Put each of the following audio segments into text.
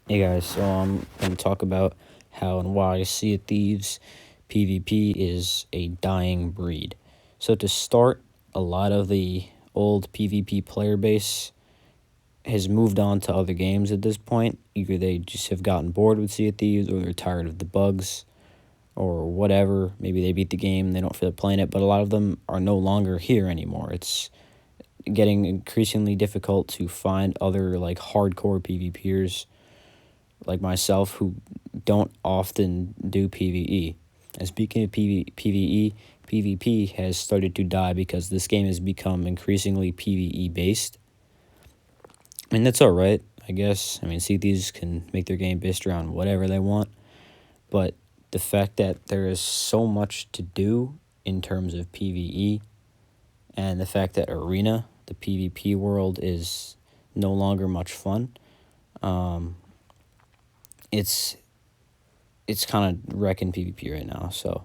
Hey guys, so I'm going to talk about how and why Sea of Thieves PvP is a dying breed. So to start, a lot of the old PvP player base has moved on to other games at this point. Either they just have gotten bored with Sea of Thieves, or they're tired of the bugs, or whatever. Maybe they beat the game and they don't feel like playing it, but a lot of them are no longer here anymore. It's getting increasingly difficult to find other like hardcore PvPers like myself who don't often do PvE. And speaking of PvE, PvP has started to die because this game has become increasingly PvE based. And that's alright, I guess. I mean, CTs can make their game based around whatever they want. But the fact that there is so much to do in terms of PvE, and the fact that Arena, the PvP world, is no longer much fun, it's kind of wrecking PvP right now. So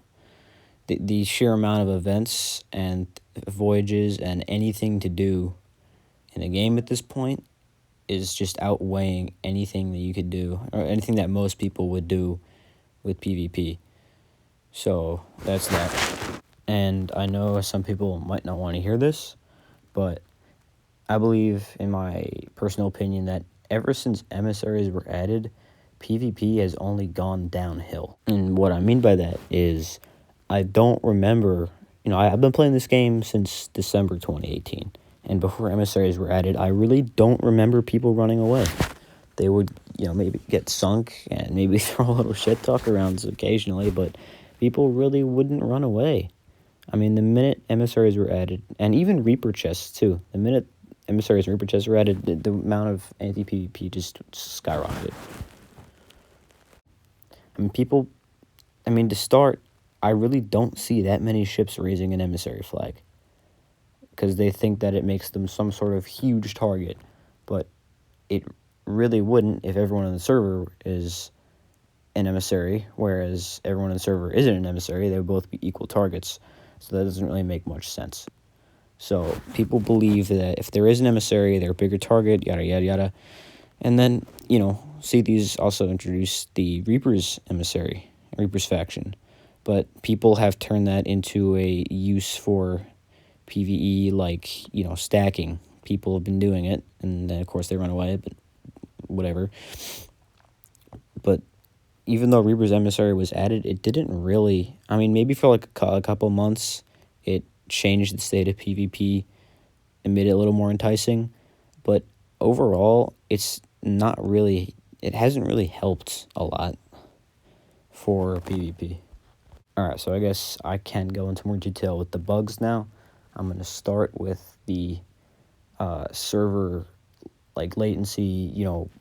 the sheer amount of events and voyages and anything to do in a game at this point is just outweighing anything that you could do, or anything that most people would do with PvP. So that's that. And I know some people might not want to hear this, but I believe, in my personal opinion, that ever since emissaries were added, PvP has only gone downhill. And what I mean by that is, I don't remember, I've been playing this game since December 2018. And before emissaries were added, I really don't remember people running away. They would, maybe get sunk and maybe throw a little shit talk around occasionally, but people really wouldn't run away. I mean, the minute emissaries were added, and even Reaper chests too, the minute emissaries and Reaper chests were added, the amount of anti-PvP just skyrocketed. To start, I really don't see that many ships raising an emissary flag, because they think that it makes them some sort of huge target, but it really wouldn't if everyone on the server is an emissary, whereas everyone on the server isn't an emissary. They would both be equal targets, so that doesn't really make much sense. So people believe that if there is an emissary, they're a bigger target, yada, yada, yada. And then, CTs also introduced the Reaper's emissary, Reaper's faction. But people have turned that into a use for PvE, like, stacking. People have been doing it, and then, of course, they run away, but whatever. But even though Reaper's emissary was added, it didn't really... maybe for, like, a couple months, it changed the state of PvP and made it a little more enticing. But overall, it hasn't really helped a lot for PvP. Alright, so I guess I can go into more detail with the bugs now. I'm going to start with the server, like, latency,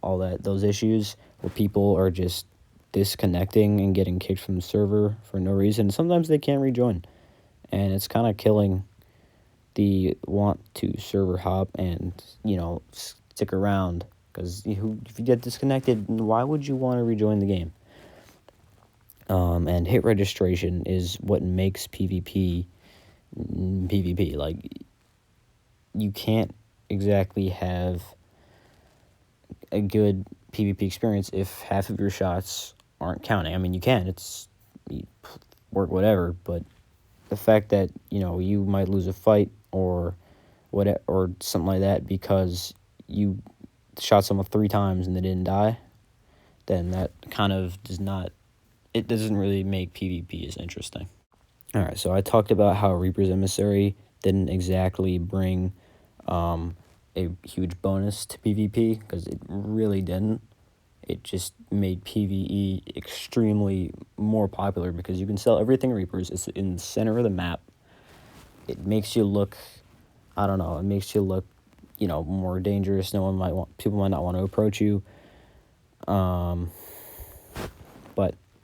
all those issues where people are just disconnecting and getting kicked from the server for no reason. Sometimes they can't rejoin, and it's kind of killing the want to server hop and, stick around, because if you get disconnected, why would you want to rejoin the game? And hit registration is what makes PvP. Like, you can't exactly have a good PvP experience if half of your shots aren't counting. You can, you work whatever, but the fact that, you might lose a fight or something like that because you shot someone 3 times and they didn't die, then that kind of doesn't really make PvP as interesting. Alright, so I talked about how Reaper's Emissary didn't exactly bring a huge bonus to PvP, because it really didn't. It just made PvE extremely more popular, because you can sell everything Reapers. It's in the center of the map. It makes you look, more dangerous. People might not want to approach you. But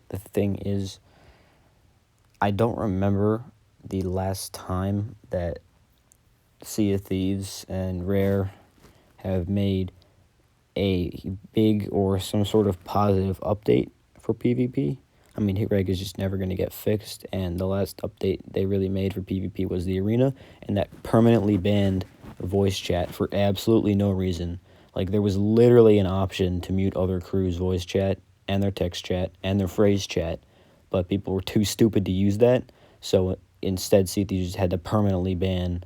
the thing is, I don't remember the last time that Sea of Thieves and Rare have made a big or some sort of positive update for PvP. Hit reg is just never going to get fixed, and the last update they really made for PvP was the Arena, and that permanently banned voice chat for absolutely no reason. Like, there was literally an option to mute other crews' voice chat and their text chat and their phrase chat, but people were too stupid to use that. So instead, Sea of Thieves just had to permanently ban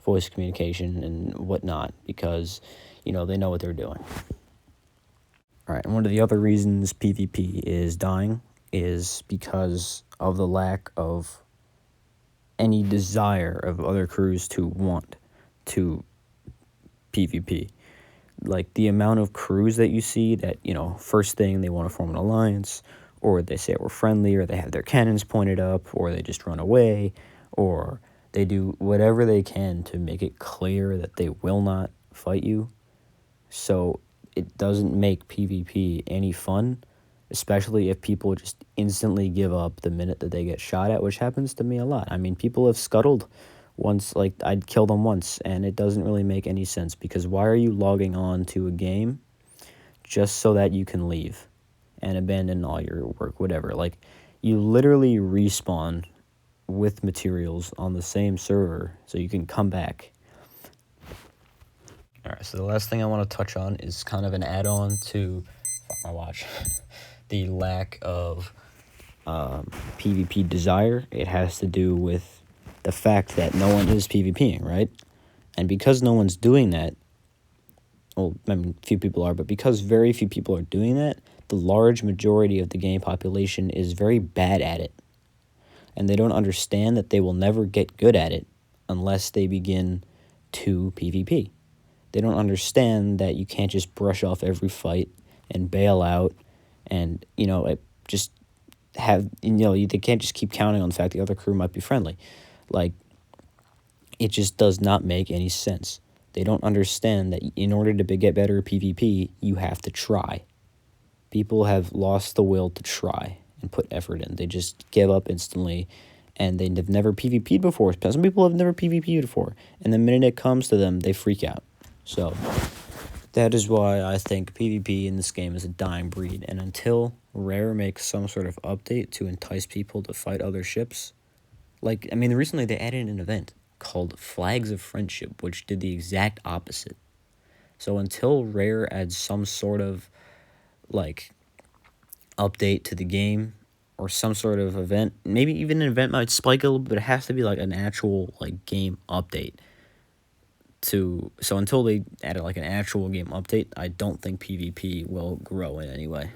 voice communication and whatnot because, they know what they're doing. All right, and one of the other reasons PvP is dying is because of the lack of any desire of other crews to want to PvP. Like, the amount of crews that you see that, first thing they want to form an alliance, or they say we're friendly, or they have their cannons pointed up, or they just run away, or they do whatever they can to make it clear that they will not fight you. So it doesn't make PvP any fun, especially if people just instantly give up the minute that they get shot at, which happens to me a lot. I mean, people have scuttled once, like, I'd kill them once, and it doesn't really make any sense, because why are you logging on to a game just so that you can leave and abandon all your work, whatever? Like, you literally respawn with materials on the same server so you can come back. All right, so the last thing I want to touch on is kind of an add-on to my watch. The lack of PvP desire. It has to do with the fact that no one is PvPing, right? And because no one's doing that, well, I mean, few people are, but because very few people are doing that, the large majority of the game population is very bad at it. And they don't understand that they will never get good at it unless they begin to PvP. They don't understand that you can't just brush off every fight and bail out and, just have, they can't just keep counting on the fact the other crew might be friendly. Like, it just does not make any sense. They don't understand that in order to get better at PvP, you have to try. People have lost the will to try and put effort in. They just give up instantly, and they've never PvP'd before. Some people have never PvP'd before, and the minute it comes to them, they freak out. So that is why I think PvP in this game is a dying breed, and until Rare makes some sort of update to entice people to fight other ships, recently they added an event called Flags of Friendship, which did the exact opposite. So until Rare adds some sort of, update to the game, or some sort of event, maybe even an event might spike a little, but it has to be, an actual, game update. So until they add an actual game update, I don't think PvP will grow in any way.